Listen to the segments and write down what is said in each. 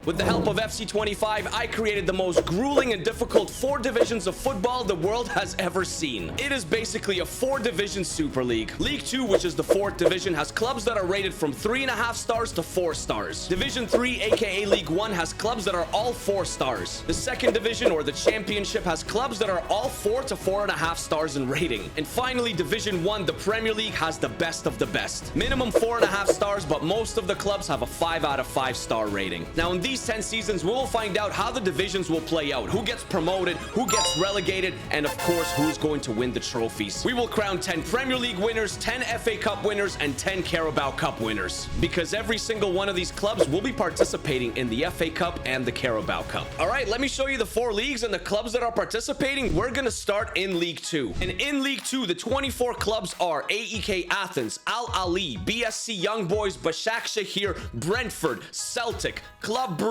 With the help of FC25, I created the most grueling and difficult 4 divisions of football the world has ever seen. It is basically a 4-division Super League. League 2, which is the 4th division, has clubs that are rated from 3.5 stars to 4 stars. Division 3, aka League 1, has clubs that are all 4 stars. The 2nd division, or the championship, has clubs that are all 4 to 4.5 stars in rating. And finally, Division 1, the Premier League, has the best of the best. Minimum 4.5 stars, but most of the clubs have a 5 out of 5 star rating. Now, in these 10 seasons, we will find out how the divisions will play out, who gets promoted, who gets relegated, and of course, who's going to win the trophies. We will crown 10 Premier League winners, 10 FA Cup winners, and 10 Carabao Cup winners, because every single one of these clubs will be participating in the FA Cup and the Carabao Cup. All right, let me show you the 4 leagues and the clubs that are participating. We're gonna start in League 2. And in League 2, the 24 clubs are AEK Athens, Al Ahly, BSC Young Boys, Başakşehir, Brentford, Celtic, Club Brugge,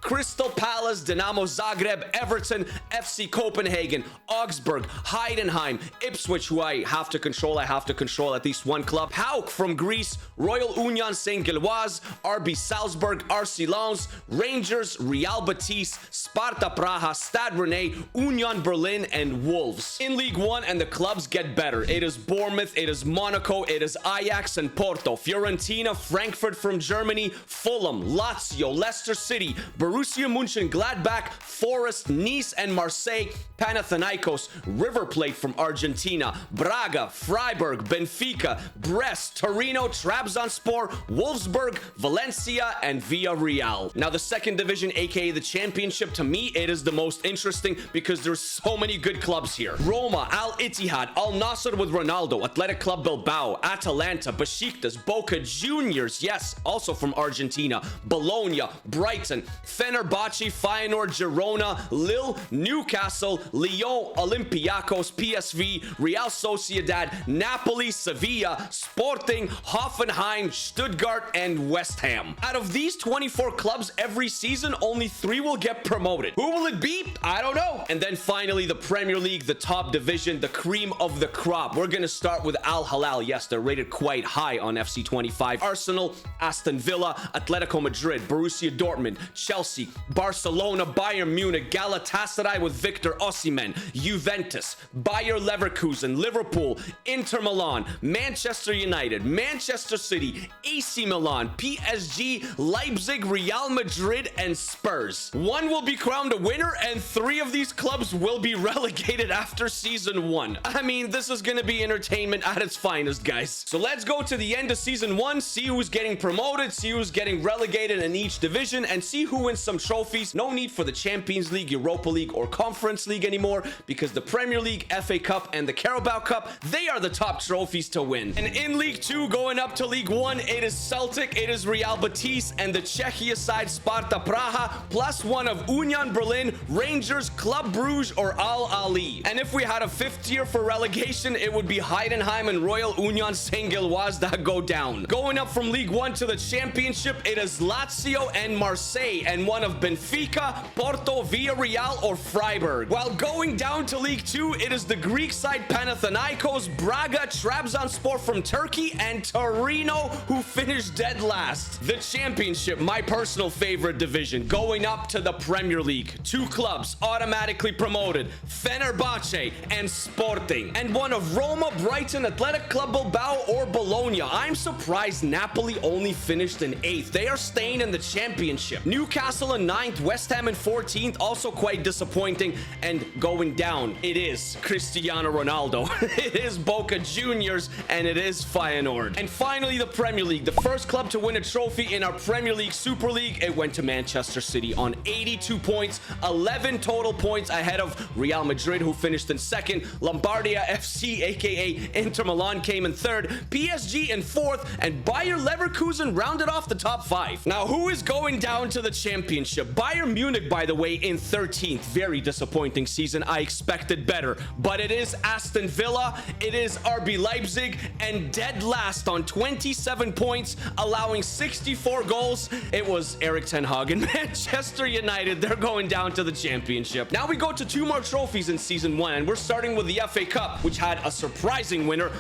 Crystal Palace, Dinamo Zagreb, Everton, FC Copenhagen, Augsburg, Heidenheim, Ipswich, who I have to control at least one club, PAOK from Greece, Royal Union Saint-Gilloise, RB Salzburg, RC Lens, Rangers, Real Betis, Sparta Praha, Stade Rennais, Union Berlin, and Wolves. In League 1, and the clubs get better. It is Bournemouth, it is Monaco, it is Ajax and Porto, Fiorentina, Frankfurt from Germany, Fulham, Lazio, Leicester City, Borussia Mönchengladbach, Forest, Nice and Marseille, Panathinaikos, River Plate from Argentina, Braga, Freiburg, Benfica, Brest, Torino, Trabzonspor, Wolfsburg, Valencia, and Villarreal. Now, the 2nd division, aka the championship, to me, it is the most interesting because there's so many good clubs here. Roma, Al Ittihad, Al Nassr with Ronaldo, Athletic Club Bilbao, Atalanta, Besiktas, Boca Juniors, yes, also from Argentina, Bologna, Brighton, Fenerbahce, Feyenoord, Girona, Lille, Newcastle, Lyon, Olympiacos, PSV, Real Sociedad, Napoli, Sevilla, Sporting, Hoffenheim, Stuttgart, and West Ham. Out of these 24 clubs every season, only 3 will get promoted. Who will it be? I don't know. And then finally, the Premier League, the top division, the cream of the crop. We're going to start with Al Hilal. Yes, they're rated quite high on FC25. Arsenal, Aston Villa, Atletico Madrid, Borussia Dortmund, Chelsea, Barcelona, Bayern Munich, Galatasaray with Victor Osimhen, Juventus, Bayer Leverkusen, Liverpool, Inter Milan, Manchester United, Manchester City, AC Milan, PSG, Leipzig, Real Madrid, and Spurs. 1 will be crowned a winner, and 3 of these clubs will be relegated after season 1. I mean, this is gonna be entertainment at its finest, guys. So let's go to the end of season 1, see who's getting promoted, see who's getting relegated in each division, and see who wins some trophies. No need for the Champions League, Europa League, or Conference League anymore, because the Premier League, FA Cup, and the Carabao Cup, they are the top trophies to win. And in League 2, going up to League 1, it is Celtic, it is Real Betis, and the Czechia side Sparta Praha, plus 1 of Union Berlin, Rangers, Club Brugge, or Al Ahly. And if we had a 5th tier for relegation, it would be Heidenheim and Royal Union Saint-Gilloise that go down. Going up from League 1 to the Championship, it is Lazio and Marseille, and 1 of Benfica, Porto, Villarreal, or Freiburg. While going down to League 2, it is the Greek side Panathinaikos, Braga, Trabzonspor from Turkey, and Torino, who finished dead last. The Championship, my personal favorite division, going up to the Premier League. 2 clubs automatically promoted, Fenerbahce and Sporting, and 1 of Roma, Brighton, Athletic Club Bilbao, or Bologna. I'm surprised Napoli only finished in 8th. They are staying in the Championship. Newcastle in 9th, West Ham in 14th, also quite disappointing. And going down, it is Cristiano Ronaldo. It is Boca Juniors, and it is Feyenoord. And finally, the Premier League, the first club to win a trophy in our Premier League Super League. It went to Manchester City on 82 points, 11 total points ahead of Real Madrid, who finished in 2nd. Lombardia FC, aka Inter Milan, came in 3rd, PSG in 4th, and Bayer Leverkusen rounded off the top 5. Now, who is going down to the Championship? Bayern Munich, by the way, in 13th. Very disappointing season. I expected better, but it is Aston Villa, it is RB Leipzig, and dead last on 27 points, allowing 64 goals. It was Eric Ten Hag and Manchester United. They're going down to the Championship. Now we go to 2 more trophies in season 1, and we're starting with the FA Cup, which had a surprising winner,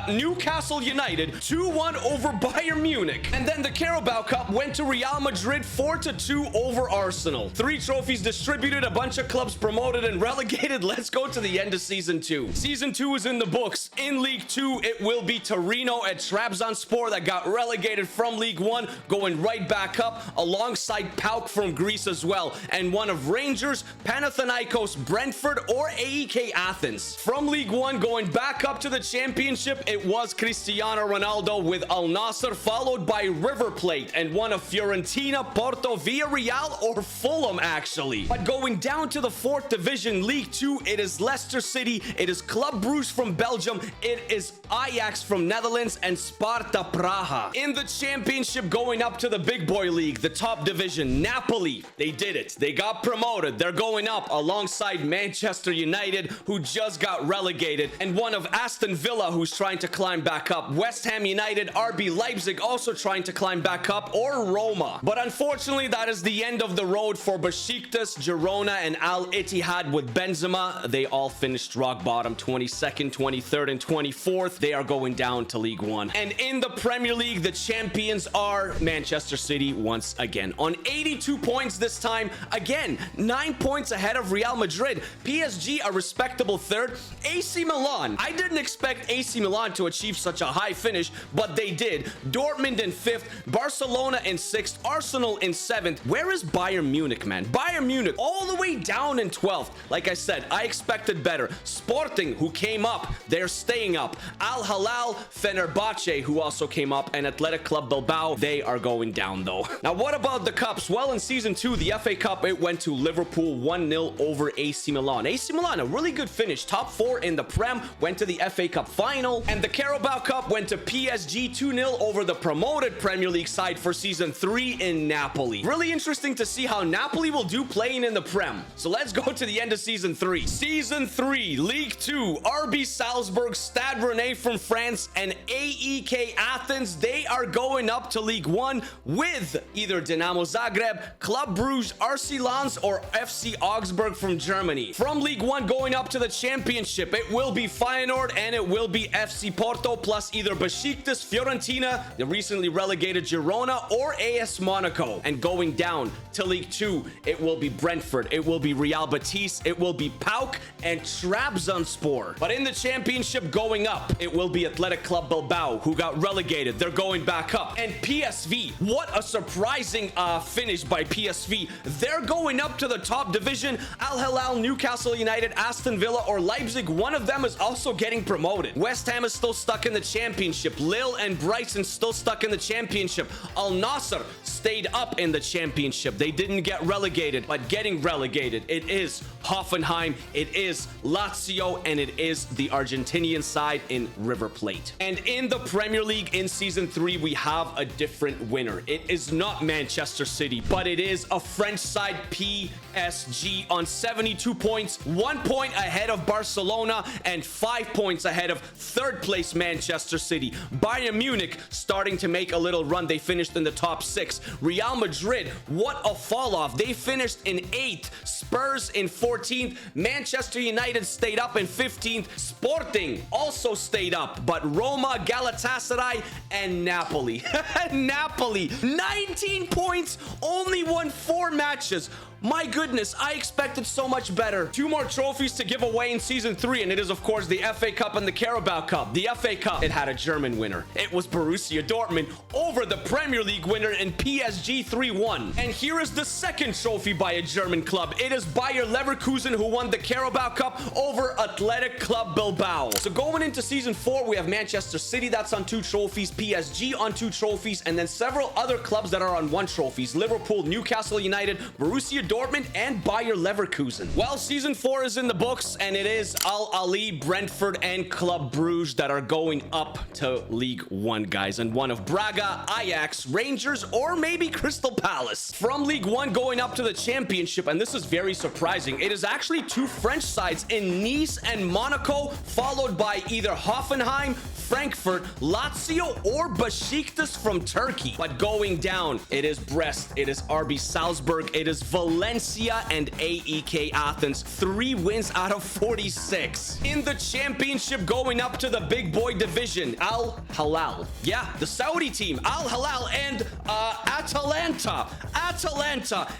Newcastle United, 2-1 over Bayern Munich. And then the Carabao Cup went to Real Madrid, 4-2 to 2 over Arsenal. 3 trophies distributed, a bunch of clubs promoted and relegated. Let's go to the end of Season 2. Season 2 is in the books. In League 2, it will be Torino at Trabzonspor that got relegated from League 1, going right back up, alongside PAOK from Greece as well, and one of Rangers, Panathinaikos, Brentford, or AEK Athens. From League 1, going back up to the championship, it was Cristiano Ronaldo with Al Nassr, followed by River Plate, and one of Fiorentina, Porto, Villarreal, or Fulham, actually. But going down to the 4th division, League 2, it is Leicester City, it is Club Brugge from Belgium, it is Ajax from Netherlands, and Sparta Praha. In the championship, going up to the big boy league, the top division, Napoli, they did it. They got promoted. They're going up alongside Manchester United, who just got relegated, and one of Aston Villa, who's trying to climb back up. West Ham United, RB Leipzig also trying to climb back up, or Roma. But unfortunately, that is the end of the road for Besiktas, Girona, and Al Ittihad with Benzema. They all finished rock bottom, 22nd, 23rd, and 24th. They are going down to League 1. And in the Premier League, the champions are Manchester City once again. On 82 points this time, again, 9 points ahead of Real Madrid. PSG, a respectable 3rd. AC Milan, I didn't expect AC Milan to achieve such a high finish, but they did. Dortmund in 5th, Barcelona in 6th, Arsenal in 7th. Where is Bayern Munich, man? Bayern Munich all the way down in 12th. Like I said, I expected better. Sporting, who came up, they're staying up. Al Hilal, Fenerbahce, who also came up, and Athletic Club Bilbao, they are going down though. Now, what about the cups? Well, in Season 2, the FA Cup, it went to Liverpool 1-0 over AC Milan. AC Milan, a really good finish. Top 4 in the Prem, went to the FA Cup final. And the Carabao Cup went to PSG 2-0 over the promoted Premier League side for Season 3 in Napoli. Really interesting to see how Napoli will do playing in the Prem. So let's go to the end of Season 3. Season 3, League 2, RB Salzburg, Stade Rennais from France, and AEK Athens. They are going up to League 1 with either Dinamo Zagreb, Club Brugge, RC Lens, or FC Augsburg from Germany. From League 1 going up to the championship, it will be Feyenoord and it will be FC Porto, plus either Besiktas, Fiorentina, the recently relegated Girona, or AS Monaco. And going down to League 2, it will be Brentford, it will be Real Betis, it will be PAOK, and Trabzonspor. But in the championship going up, it will be Athletic Club Bilbao, who got relegated. They're going back up. And PSV, what a surprising finish by PSV. They're going up to the top division. Al Hilal, Newcastle United, Aston Villa, or Leipzig, one of them is also getting promoted. West Ham is still stuck in the championship. Lille and Brighton still stuck in the championship. Al Nassr stayed up in the championship. They didn't get relegated, but getting relegated, it is Hoffenheim, it is Lazio, and it is the Argentinian side in River Plate. And in the Premier League in Season 3, we have a different winner. It is not Manchester City, but it is a French side, PSG, on 72 points, 1 point ahead of Barcelona and 5 points ahead of 3rd place Manchester City. Bayern Munich starting to make a little run. They finished in the top 6. Real Madrid, what a fall off. They finished in 8th. Spurs in 14th. Manchester United stayed up in 15th. Sporting also stayed up, but Roma, Galatasaray, and Napoli. Napoli, 19 points, only won 4 matches. My goodness, I expected so much better. 2 more trophies to give away in Season 3, and it is, of course, the FA Cup and the Carabao Cup. The FA Cup, it had a German winner. It was Borussia Dortmund over the Premier League winner in PSG 3-1. And here is the second trophy by a German club. It is Bayer Leverkusen, who won the Carabao Cup over Athletic Club Bilbao. So going into Season 4, we have Manchester City, that's on 2 trophies, PSG on 2 trophies, and then several other clubs that are on 1 trophies. Liverpool, Newcastle United, Borussia Dortmund, and Bayer Leverkusen. Well, Season 4 is in the books, and it is Al Ahly, Brentford, and Club Brugge that are going up to League 1, guys. And one of Braga, Ajax, Rangers, or maybe Crystal Palace. From League 1 going up to the championship, and this is very surprising, it is actually 2 French sides in Nice and Monaco, followed by either Hoffenheim, Frankfurt, Lazio, or Besiktas from Turkey. But going down, it is Brest, it is RB Salzburg, it is Valencia, and AEK Athens. 3 wins out of 46. In the championship, going up to the big boy division, Al Hilal. Yeah, the Saudi team, Al Hilal, and Atalanta.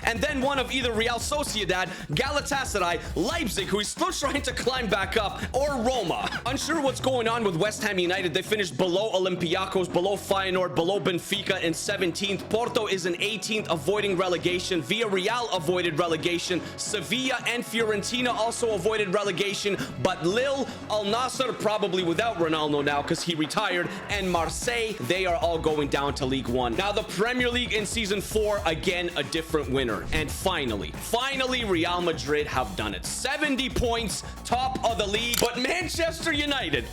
And then one of either Real Sociedad, Galatasaray, Leipzig, who is still trying to climb back up, or Roma. Unsure what's going on with West Ham United. They finished below Olympiacos, below Feyenoord, below Benfica in 17th. Porto is in 18th, avoiding relegation. Villarreal avoided relegation. Sevilla and Fiorentina also avoided relegation. But Lille, Al Nassr, probably without Ronaldo now because he retired, and Marseille, they are all going down to League One. Now the Premier League in season 4, again, a different winner. And finally, Real Madrid have done it. 70 points, top of the league. But Manchester United,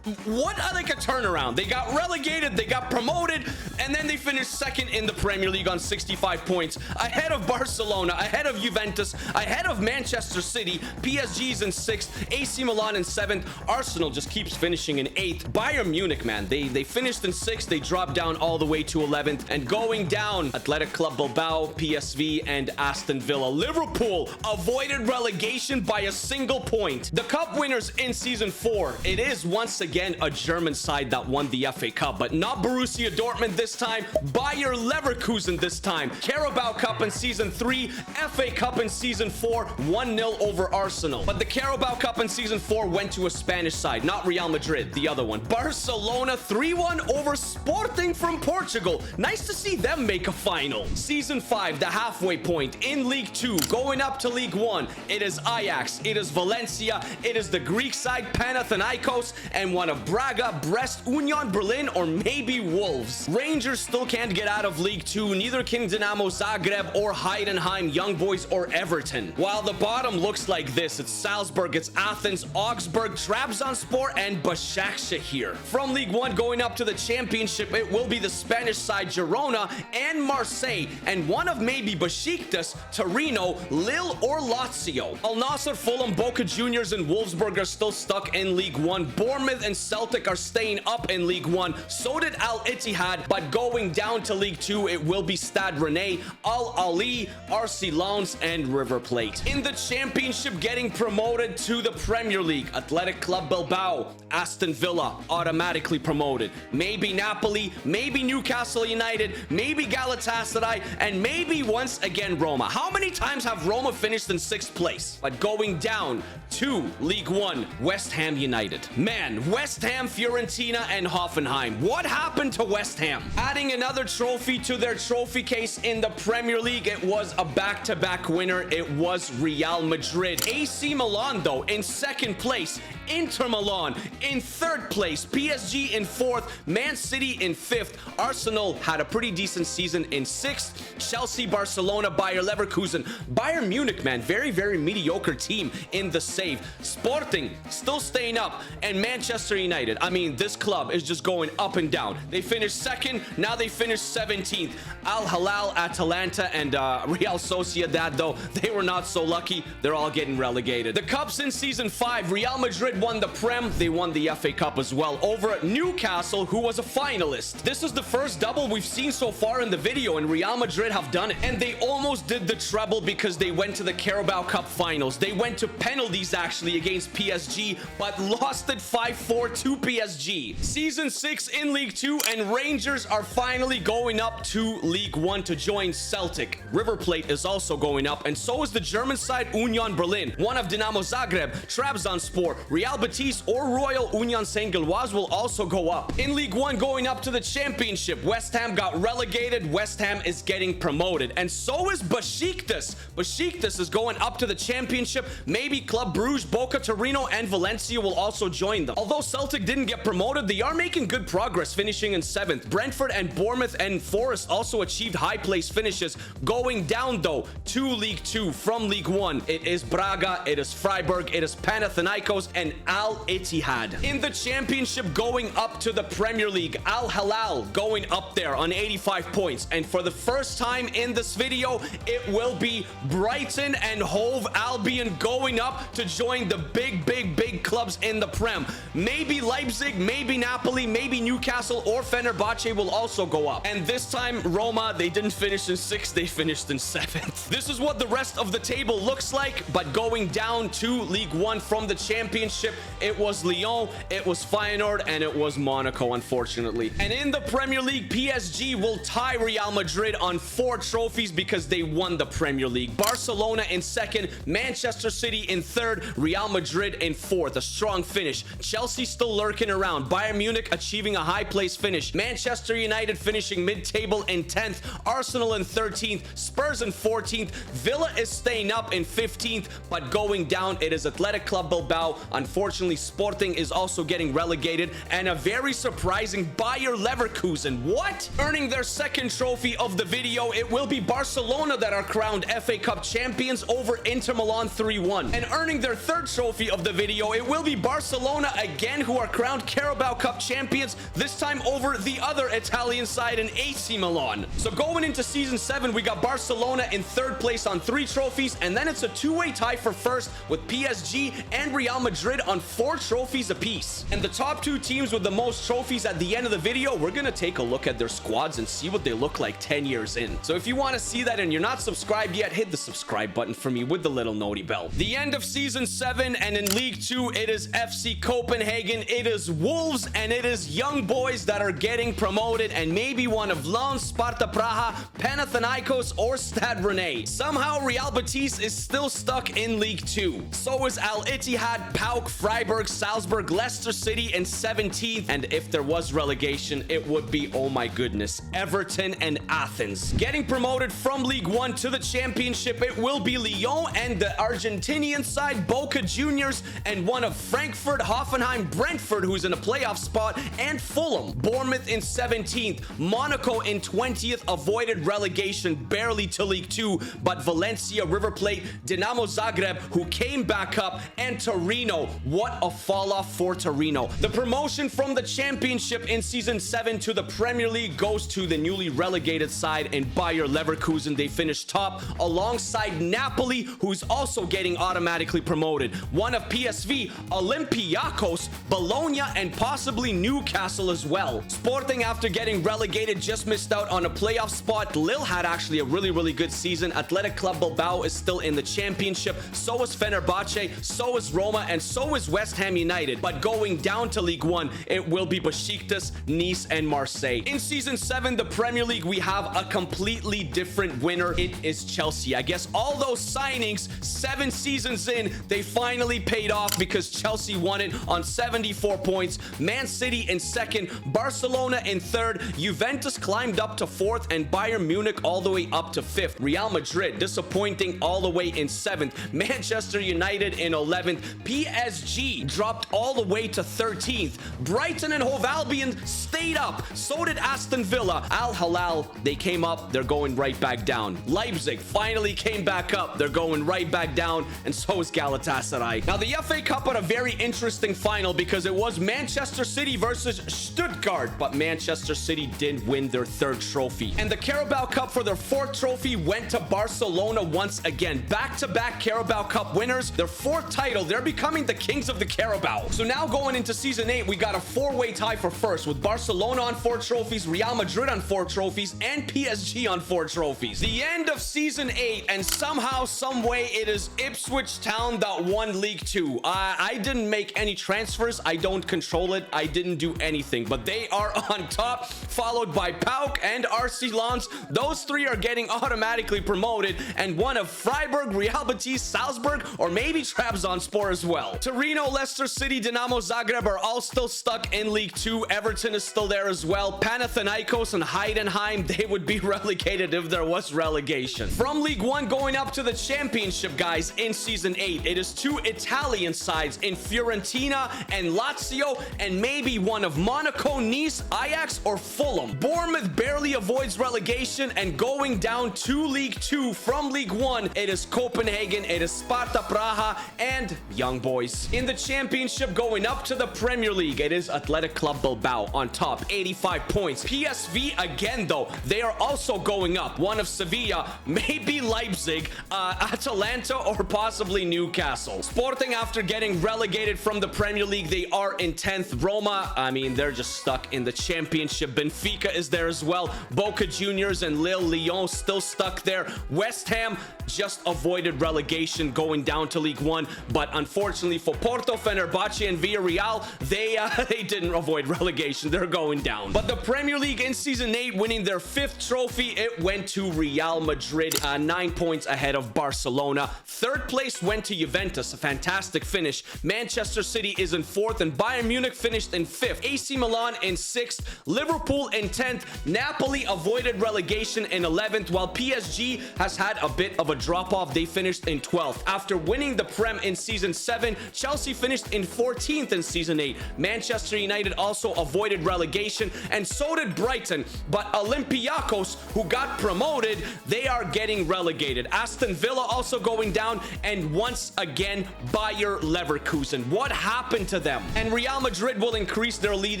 what a turnaround. They got relegated, they got promoted, and then they finished second in the Premier League on 65 points, ahead of Barcelona, ahead of Juventus, ahead of Manchester City. PSG's in 6th, AC Milan in 7th, Arsenal just keeps finishing in 8th. Bayern Munich, man, they finished in 6th, they dropped down all the way to 11th, and going down, Athletic Club Bilbao, PSV, and Aston Villa. Liverpool avoided relegation by a single point. The cup winners in season 4, it is once again a German side that won the FA Cup, but not Borussia Dortmund this time, Bayer Leverkusen this time. Carabao Cup in season 3, FA Cup in season 4, 1-0 over Arsenal. But the Carabao Cup in season 4 went to a Spanish side, not Real Madrid, the other one. Barcelona 3-1 over Sporting from Portugal. Nice to see them make a final. Season 5, the halfway point in League 2, going up to League 1. It is Ajax, it is Valencia, it is the Greek side Panathinaikos, and one of Braga, Brest, Union Berlin, or maybe Wolves. Rangers still can't get out of League 2, neither can Dinamo Zagreb or Heidenheim, Young Boys, or Everton. While the bottom looks like this, it's Salzburg, it's Athens, Augsburg, Trabzonspor, and Başakşehir. From League 1 going up to the championship, it will be the Spanish side Girona and Marseille, and one of maybe Besiktas, Torino, Lille, or Lazio. Al Nassr, Fulham, Boca Juniors, and Wolfsburg are still stuck in League 1. Bournemouth and Celtic are staying up in League 1. So did Al Ittihad, but going down to League 2, it will be Stade Rennais, Al Ahly, RC Lens, and River Plate. In the championship, getting promoted to the Premier League, Athletic Club Bilbao, Aston Villa, automatically promoted. Maybe Napoli, maybe Newcastle United, maybe Galatasaray, and maybe once again Roma. How many times have Roma finished in 6th place? But going down to League 1, West Ham United. Man, West Ham, Fiorentina, and Hoffenheim. What happened to West Ham? Adding another trophy to their trophy case in the Premier League, it was a back-to-back winner. It was Real Madrid. AC Milan, though, in 2nd place. Inter Milan in 3rd place. PSG in 4th. Man City in 5th. Arsenal had a pretty decent season in 6th. Chelsea, Barcelona, Bayer Leverkusen. Bayern Munich, man, very, very mediocre team in the save. Sporting still staying up. And Manchester United, I mean, this club is just going up and down. They finished 2nd, now they finished 17th. Al Hilal, Atalanta, and Real Sociedad, though, they were not so lucky. They're all getting relegated. The Cups in season 5, Real Madrid won the Prem. They won the FA Cup as well over at Newcastle, who was a finalist. This is the first double we've seen so far in the video, and Real Madrid have done it. And they almost did the treble because they went to the Carabao Cup finals. They went to penalties, actually, against PSG, but lost it 5-4 to PSG. Season 6 in League 2, and Rangers are finally going up to League 1 to join Celtic. River Plate is also going up, and so is the German side Union Berlin. One of Dinamo Zagreb, Trabzonspor, Real Betis, or Royal Union Saint-Gilloise will also go up. In League 1 going up to the championship, West Ham got relegated. West Ham is getting promoted, and so is Besiktas. Besiktas is going up to the championship. Maybe Club Brugge, Boca Torino, and Valencia will also join them. Although Celtic didn't get promoted, they are making good progress, finishing in 7th. Brentford and Bournemouth and Forest also achieved high place finishes. Going down, though, to League 2 from League 1, it is Braga, it is Freiburg, it is Panathinaikos, and and Al Ittihad. In the championship going up to the Premier League, Al Hilal going up there on 85 points. And for the first time in this video, it will be Brighton and Hove Albion going up to join the big clubs in the Prem. Maybe Leipzig, maybe Napoli, maybe Newcastle or Fenerbahce will also go up. And this time, Roma, they didn't finish in 6th, they finished in 7th. This is what the rest of the table looks like, but going down to League One from the championship, it was Lyon, it was Feyenoord, and it was Monaco, unfortunately. And in the Premier League, PSG will tie Real Madrid on 4 trophies because they won the Premier League. Barcelona in 2nd, Manchester City in 3rd, Real Madrid in 4th. A strong finish. Chelsea still lurking around. Bayern Munich achieving a high place finish. Manchester United finishing mid-table in 10th. Arsenal in 13th. Spurs in 14th. Villa is staying up in 15th, but going down, it is Athletic Club Bilbao. Unfortunately, Sporting is also getting relegated, and a very surprising Bayer Leverkusen. What? Earning their 2nd trophy of the video, it will be Barcelona that are crowned FA Cup champions over Inter Milan 3-1. And earning their 3rd trophy of the video, it will be Barcelona again, who are crowned Carabao Cup champions, this time over the other Italian side in AC Milan. So going into season 7, we got Barcelona in 3rd place on 3 trophies, and then it's a 2-way tie for 1st with PSG and Real Madrid on 4 trophies apiece. And the top 2 teams with the most trophies at the end of the video, we're gonna take a look at their squads and see what they look like 10 years in. So if you want to see that and you're not subscribed yet, hit the subscribe button for me with the little noti bell. The end of season 7, and in League 2, it is FC Copenhagen, it is Wolves, and it is Young Boys that are getting promoted, and maybe one of Lens, Sparta Praha, Panathinaikos, or Stade Rennais. Somehow Real Betis is still stuck in League 2. So is Al Ittihad, PAOK, Freiburg, Salzburg, Leicester City in 17th, and if there was relegation, it would be, oh my goodness, Everton and Athens. Getting promoted from League 1 to the championship, it will be Lyon and the Argentinian side, Boca Juniors, and one of Frankfurt, Hoffenheim, Brentford, who's in a playoff spot, and Fulham. Bournemouth in 17th, Monaco in 20th, avoided relegation barely to League 2, but Valencia, River Plate, Dinamo Zagreb, who came back up, and Torino. What a fall off for Torino. The promotion from the championship in season 7 to the Premier League goes to the newly relegated side in Bayer Leverkusen. They finished top alongside Napoli, who's also getting automatically promoted. One of PSV, Olympiacos, Bologna, and possibly Newcastle as well. Sporting, after getting relegated, just missed out on a playoff spot. Lille had actually a really good season. Athletic Club Bilbao is still in the championship. So is Fenerbahce, so is Roma, and so is West Ham United. But going down to League 1, it will be Besiktas, Nice, and Marseille. In season 7, the Premier League, we have a completely different winner. It is Chelsea. I guess all those signings 7 seasons in, they finally paid off because Chelsea won it on 74 points. Man City in 2nd, Barcelona in 3rd, Juventus climbed up to 4th, and Bayern Munich all the way up to 5th. Real Madrid disappointing all the way in 7th. Manchester United in 11th. PSG dropped all the way to 13th. Brighton and Hove Albion stayed up. So did Aston Villa. Al Hilal, they came up. They're going right back down. Leipzig finally came back up. They're going right back down. And so is Galatasaray. Now, the FA Cup had a very interesting final because it was Manchester City versus Stuttgart. But Manchester City did win their 3rd trophy. And the Carabao Cup for their 4th trophy went to Barcelona once again. Back-to-back Carabao Cup winners. Their 4th title. They're becoming the kings of the Carabao. So now going into season 8, we got a 4-way tie for 1st with Barcelona on 4 trophies, Real Madrid on 4 trophies, and PSG on 4 trophies. The end of season 8, and somehow, some way, it is Ipswich Town that won League 2. I didn't make any transfers. I don't control it. I didn't do anything, but they are on top, followed by PAOK and RC Lens. Those 3 are getting automatically promoted, and one of Freiburg, Real Betis, Salzburg, or maybe Trabzonspor as well. Torino, Leicester City, Dinamo Zagreb are all still stuck in League 2. Everton is still there as well. Panathinaikos and Heidenheim, they would be relegated if there was relegation. From League 1 going up to the championship, guys, in season 8, it is 2 Italian sides in Fiorentina and Lazio, and maybe one of Monaco, Nice, Ajax, or Fulham. Bournemouth barely avoids relegation, and going down to League 2 from League 1, it is Copenhagen, it is Sparta Praha, and Young Boys. points. In the championship going up to the Premier League, it is Athletic Club Bilbao on top, 85 points. PSV again, though, they are also going up. One of Sevilla, maybe Leipzig, Atalanta, or possibly Newcastle. Sporting, after getting relegated from the Premier League, they are in 10th. Roma, I mean, they're just stuck in the championship. Benfica is there as well. Boca Juniors and Lyon still stuck there. West Ham just avoided relegation going down to League One, but unfortunately for Porto, Fenerbahce, and Villarreal, they didn't avoid relegation. They're going down. But the Premier League in Season 8, winning their 5th trophy, it went to Real Madrid, 9 points ahead of Barcelona. 3rd place went to Juventus, a fantastic finish. Manchester City is in 4th, and Bayern Munich finished in 5th. AC Milan in 6th, Liverpool in 10th. Napoli avoided relegation in 11th, while PSG has had a bit of a drop-off. They finished in 12th. After winning the Prem in Season 7, Chelsea finished in 14th in Season 8. Manchester United also avoided relegation, and so did Brighton. But Olympiacos, who got promoted, they are getting relegated. Aston Villa also going down, and once again, Bayer Leverkusen. What happened to them? And Real Madrid will increase their lead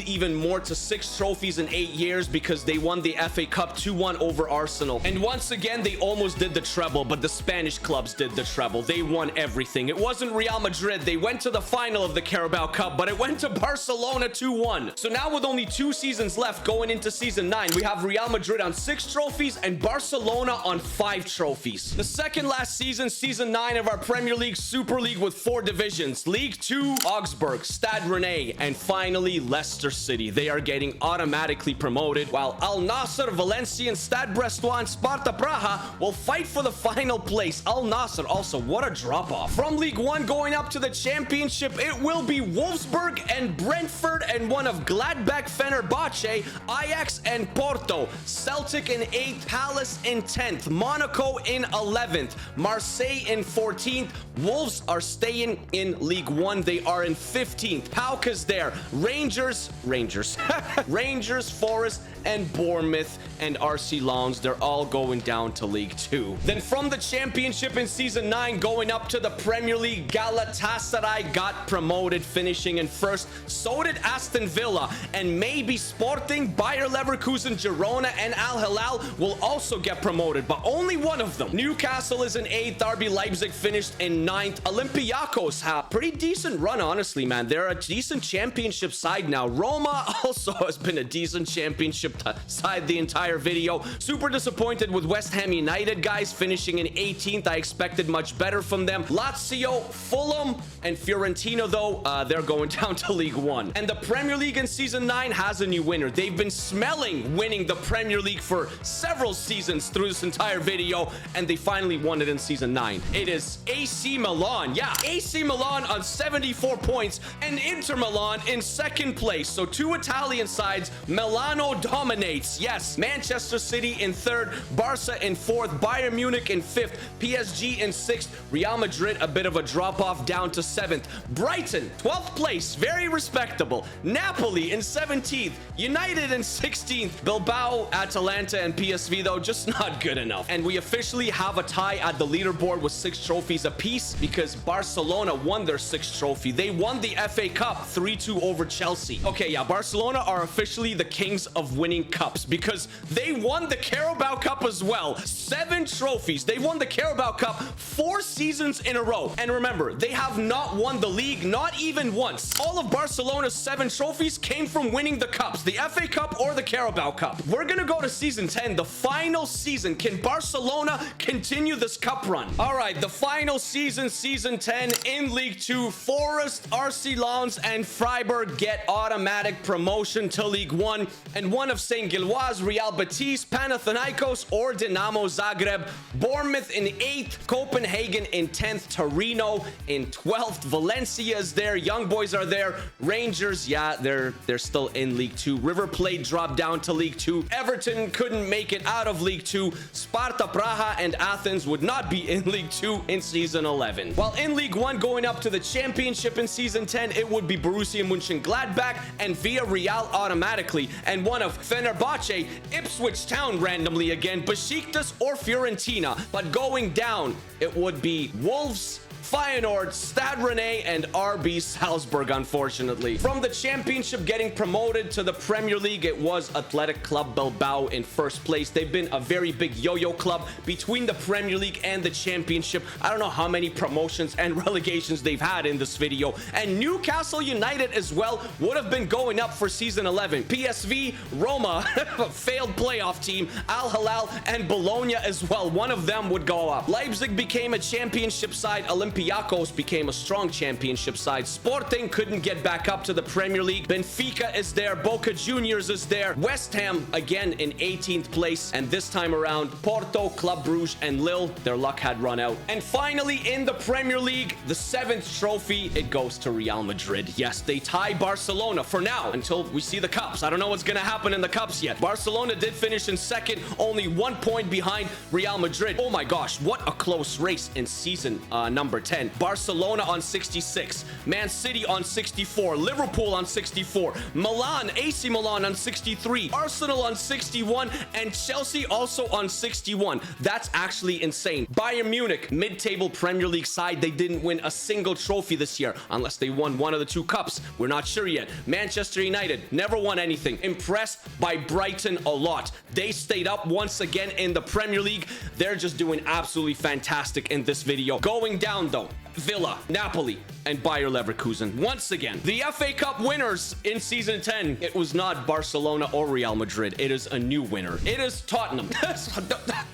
even more to 6 trophies in 8 years because they won the FA Cup 2-1 over Arsenal. And once again, they almost did the treble, but the Spanish clubs did the treble. They won everything. It wasn't Real Madrid. They went to the final of the Carabao Cup, but it went to Barcelona 2-1. So now with only 2 seasons left going into Season 9, we have Real Madrid on 6 trophies and Barcelona on 5 trophies. The second last season, Season 9 of our Premier League Super League with 4 divisions. League 2, Augsburg, Stade Rennais, and finally Leicester City. They are getting automatically promoted, while Al Nassr, Valencia, and Stade Brestois, and Sparta Praha will fight for the final place. Al Nassr also, what a drop-off. From League 1 going up to the championship, it will be Wolfsburg and Brentford, and one of Gladbach, Fenerbahce, Ajax, and Porto. Celtic in 8th, Palace in 10th, Monaco in 11th, Marseille in 14th. Wolves are staying in League 1. They are in 15th. Pauka's there. Rangers, Rangers, Forest, and Bournemouth, and RC Lens, they're all going down to League 2. Then from the championship in Season 9 going up to the Premier League, Galatasaray got promoted, finishing in 1st. So did Aston Villa, and maybe Sporting, Bayer Leverkusen, Girona, and Al Hilal will also get promoted, but only one of them. Newcastle is in 8th. RB Leipzig finished in 9th. Olympiacos have pretty decent run, honestly, man. They're a decent championship side now. Roma also has been a decent championship side the entire video. Super disappointed with West Ham United, guys, finishing in 18th. I expected much better from them. Lazio, Fulham, and Fiorentina, though, they're going down to League 1. And the Premier League in Season 9 has a new winner. They've been smelling winning the Premier League for several seasons through this entire video, and they finally won it in Season 9. It is AC Milan. Yeah, AC Milan on 74 points, and Inter Milan in 2nd place. So 2 Italian sides. Milano dominates. Yes, Manchester City in 3rd, Barca in 4th, Bayern Munich in 5th, PSG in 6th, Real Madrid a bit of a drop-off down to 7th, Brighton 12th place, very respectable, Napoli in 17th, United in 16th, Bilbao, Atalanta, and PSV, though, just not good enough. And we officially have a tie at the leaderboard with 6 trophies apiece because Barcelona won their 6th trophy. They won the FA Cup 3-2 over Chelsea. Okay, yeah, Barcelona are officially the kings of winning cups because they won the Carabao Cup as well. 7 trophies. They won the Carabao Cup 4 seasons in a row. And remember, they have not won the league, not even once. All of Barcelona's 7 trophies came from winning the cups, the FA Cup or the Carabao Cup. We're gonna go to Season 10, the final season. Can Barcelona continue this cup run? All right, the final season, Season 10 in League 2. Forest, RC Lens, and Freiburg get automatic promotion to League 1, and one of St. Gilloise, Real Betis, Panathinaikos, or Dinamo Zagreb. Bournemouth in 8th, Copenhagen in 10th, Torino in 12th, Valencia is there, Young Boys are there, Rangers, yeah, they're still in League 2. River Plate dropped down to League 2. Everton couldn't make it out of League 2. Sparta Praha and Athens would not be in League 2 in Season 11. While in League 1 going up to the championship in Season 10, it would be Borussia Mönchengladbach and Villarreal automatically, and one of Fenerbahce, Ipswich Town randomly again, Besiktas, or Fiorentina. But going down, it would be Wolves Feyenoord, Stade Rennais, and RB Salzburg, unfortunately. From the championship getting promoted to the Premier League, it was Athletic Club Bilbao in first place. They've been a very big yo-yo club between the Premier League and the championship. I don't know how many promotions and relegations they've had in this video. And Newcastle United as well would have been going up for season 11. PSV, Roma, failed playoff team, Al Hilal, and Bologna as well. One of them would go up. Leipzig became a championship side. Olympiacos became a strong championship side. Sporting couldn't get back up to the Premier League. Benfica is there. Boca Juniors is there. West Ham again in 18th place. And this time around, Porto, Club Brugge, and Lille, their luck had run out. And finally, in the Premier League, the 7th trophy, it goes to Real Madrid. Yes, they tie Barcelona for now until we see the cups. I don't know what's going to happen in the cups yet. Barcelona did finish in second, only 1 point behind Real Madrid. Oh my gosh, what a close race in season number 10. Barcelona on 66, Man City on 64, Liverpool on 64, Milan, AC Milan on 63, Arsenal on 61, and Chelsea also on 61. That's actually insane. Bayern Munich, mid-table Premier League side, they didn't win a single trophy this year unless they won one of the 2 cups. We're not sure yet. Manchester United never won anything. Impressed by Brighton a lot. They stayed up once again in the Premier League. They're just doing absolutely fantastic in this video. Going down though, Villa, Napoli, and Bayer Leverkusen. Once again, the FA Cup winners in season 10. It was not Barcelona or Real Madrid. It is a new winner. It is Tottenham.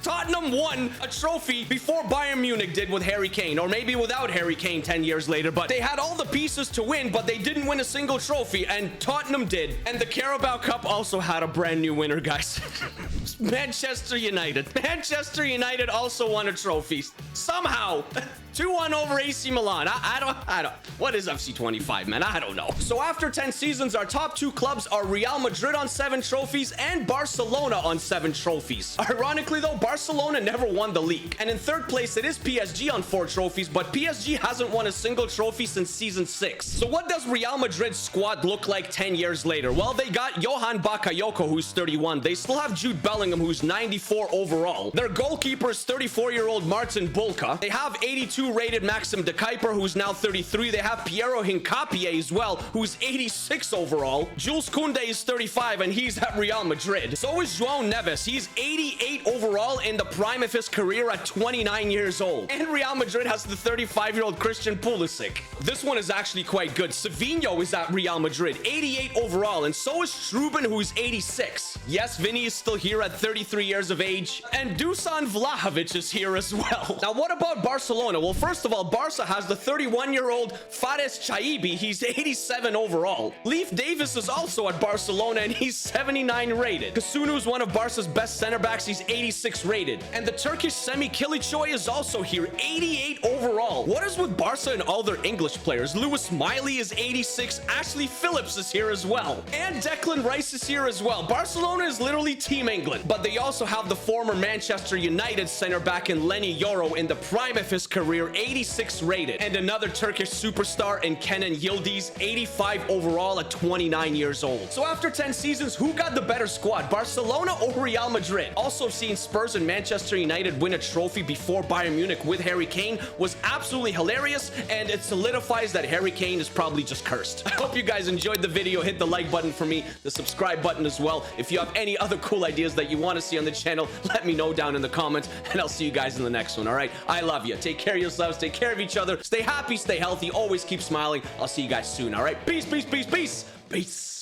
Tottenham won a trophy before Bayern Munich did with Harry Kane, or maybe without Harry Kane 10 years later, but they had all the pieces to win, but they didn't win a single trophy, and Tottenham did. And the Carabao Cup also had a brand new winner, guys. Manchester United. Manchester United also won a trophy. Somehow. 2-1 over AC Milan. I don't. What is FC25, man? I don't know. So after 10 seasons, our top 2 clubs are Real Madrid on 7 trophies and Barcelona on 7 trophies. Ironically, though, Barcelona never won the league. And in 3rd place, it is PSG on 4 trophies, but PSG hasn't won a single trophy since season 6. So what does Real Madrid's squad look like 10 years later? Well, they got Johan Bakayoko, who's 31. They still have Jude Bellingham, who's 94 overall. Their goalkeeper is 34-year-old Martin Bulka. They have 82 rated Maxim de Kuiper, who's now 33. They have Piero Hincapié as well, who's 86 overall. Jules Koundé is 35, and he's at Real Madrid. So is João Neves. He's 88 overall in the prime of his career at 29 years old. And Real Madrid has the 35-year-old Christian Pulisic. This one is actually quite good. Savinho is at Real Madrid, 88 overall, and so is Struben, who's 86. Yes, Vinny is still here at 33 years of age, and Dusan Vlahovic is here as well. Now, what about Barcelona? Well, first of all, Barca has the 31-year-old Fares Chaibi. He's 87 overall. Leif Davis is also at Barcelona, and he's 79 rated. Kasunu is one of Barca's best center backs. He's 86 rated. And the Turkish Semi Kiliçoy is also here, 88 overall. What is with Barca and all their English players? Lewis Miley is 86. Ashley Phillips is here as well. And Declan Rice is here as well. Barcelona is literally Team England. But they also have the former Manchester United center back in Lenny Yoro in the prime of his career, 86 rated. And another Turkish superstar in Kenan Yildiz, 85 overall at 29 years old. So after 10 seasons, who got the better squad, Barcelona or Real Madrid? Also seeing Spurs and Manchester United win a trophy before Bayern Munich with Harry Kane was absolutely hilarious, and it solidifies that Harry Kane is probably just cursed. I hope you guys enjoyed the video. Hit the like button for me, the subscribe button as well. If you have any other cool ideas that you want to see on the channel, let me know down in the comments, and I'll see you guys in the next one. All right, I love you. Take care of yourselves, take care of each other, stay happy, stay healthy, always keep smiling. I'll see you guys soon. All right, peace, peace, peace, peace, peace.